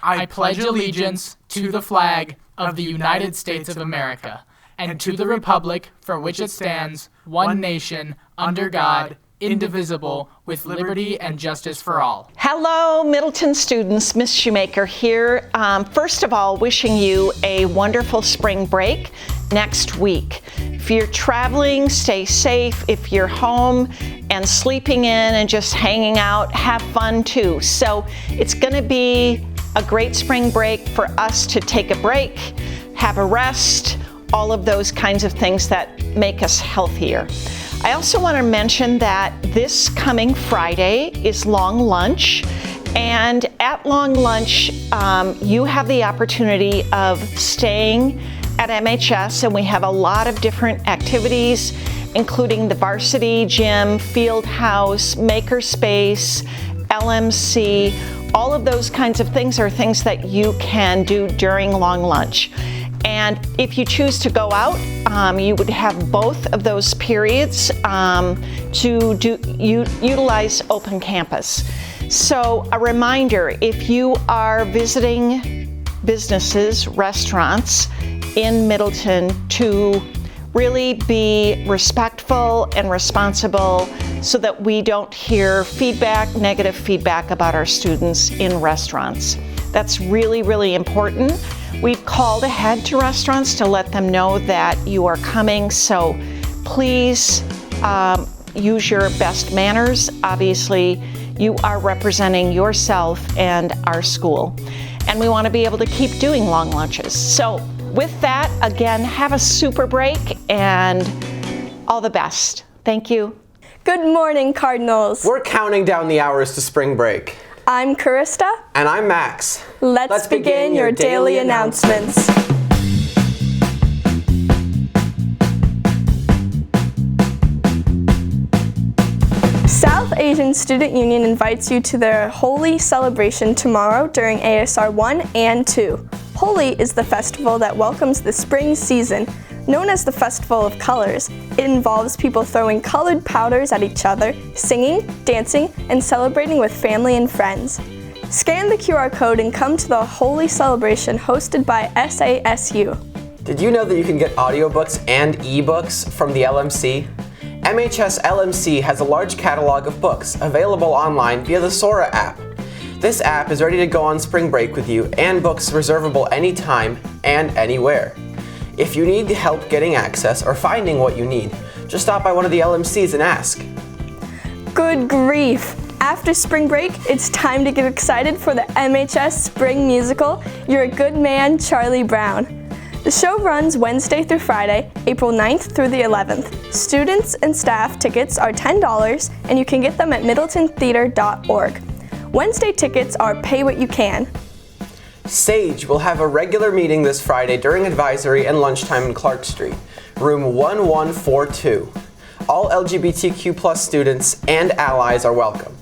I pledge allegiance to the flag of the United States of America and to the republic for which it stands, one nation, under God, indivisible, with liberty and justice for all. Hello, Middleton students. Miss Shoemaker here. First of all, wishing you a wonderful spring break next week. If you're traveling, stay safe. If you're home and sleeping in and just hanging out, have fun too. So it's going to be a great spring break for us to take a break, have a rest, all of those kinds of things that make us healthier. I also want to mention that this coming Friday is long lunch, and at long lunch you have the opportunity of staying at MHS, and we have a lot of different activities, including the varsity gym, field house, makerspace, LMC. All of those kinds of things are things that you can do during long lunch. And if you choose to go out, you would have both of those periods to utilize open campus. So a reminder, if you are visiting businesses, restaurants in Middleton, to really be respectful and responsible so that we don't hear negative feedback about our students in restaurants. That's really, really important. We've called ahead to restaurants to let them know that you are coming, so please use your best manners. Obviously, you are representing yourself and our school, and we want to be able to keep doing long lunches. So with that, again, have a super break and all the best. Thank you. Good morning, Cardinals. We're counting down the hours to spring break. I'm Karista. And I'm Max. Let's begin your daily announcements. South Asian Student Union invites you to their Holi celebration tomorrow during ASR 1 and 2. Holi is the festival that welcomes the spring season. Known as the Festival of Colors, it involves people throwing colored powders at each other, singing, dancing, and celebrating with family and friends. Scan the QR code and come to the Holi celebration hosted by SASU. Did you know that you can get audiobooks and ebooks from the LMC? MHS LMC has a large catalog of books available online via the Sora app. This app is ready to go on spring break with you, and books reservable anytime and anywhere. If you need help getting access or finding what you need, just stop by one of the LMCs and ask. Good grief! After spring break, it's time to get excited for the MHS Spring Musical, You're a Good Man, Charlie Brown. The show runs Wednesday through Friday, April 9th through the 11th. Students and staff tickets are $10, and you can get them at middletontheater.org. Wednesday tickets are pay what you can. SAGE will have a regular meeting this Friday during advisory and lunchtime in Clark Street, room 1142. All LGBTQ+ students and allies are welcome.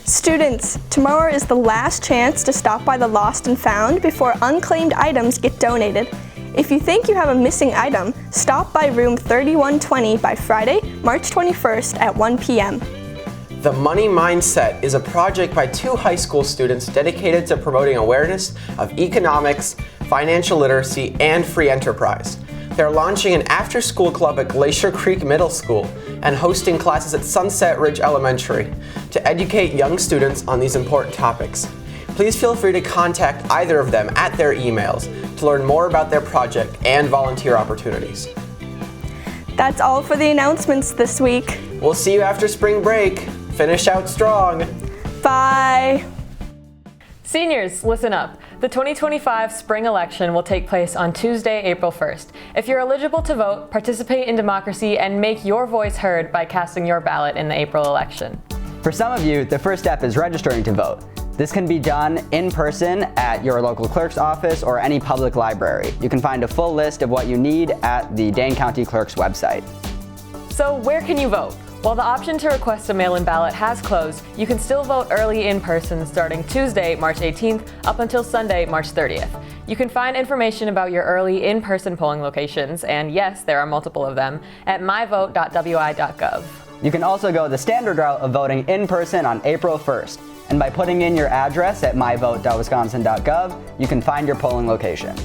Students, tomorrow is the last chance to stop by the Lost and Found before unclaimed items get donated. If you think you have a missing item, stop by room 3120 by Friday, March 21st at 1 p.m. The Money Mindset is a project by 2 high school students dedicated to promoting awareness of economics, financial literacy, and free enterprise. They're launching an after-school club at Glacier Creek Middle School and hosting classes at Sunset Ridge Elementary to educate young students on these important topics. Please feel free to contact either of them at their emails to learn more about their project and volunteer opportunities. That's all for the announcements this week. We'll see you after spring break. Finish out strong. Bye. Seniors, listen up. The 2025 spring election will take place on Tuesday, April 1st. If you're eligible to vote, participate in democracy and make your voice heard by casting your ballot in the April election. For some of you, the first step is registering to vote. This can be done in person at your local clerk's office or any public library. You can find a full list of what you need at the Dane County Clerk's website. So where can you vote? While the option to request a mail-in ballot has closed, you can still vote early in person starting Tuesday, March 18th, up until Sunday, March 30th. You can find information about your early in-person polling locations, and yes, there are multiple of them, at myvote.wi.gov. You can also go the standard route of voting in person on April 1st. And by putting in your address at myvote.wisconsin.gov, you can find your polling location.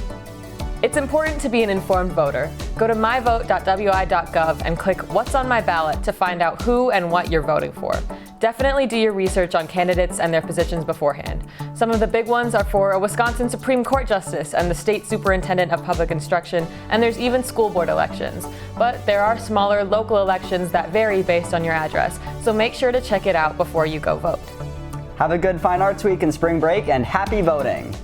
It's important to be an informed voter. Go to myvote.wi.gov and click What's on my ballot to find out who and what you're voting for. Definitely do your research on candidates and their positions beforehand. Some of the big ones are for a Wisconsin Supreme Court Justice and the State Superintendent of Public Instruction, and there's even school board elections. But there are smaller local elections that vary based on your address, so make sure to check it out before you go vote. Have a good Fine Arts Week and spring break, and happy voting!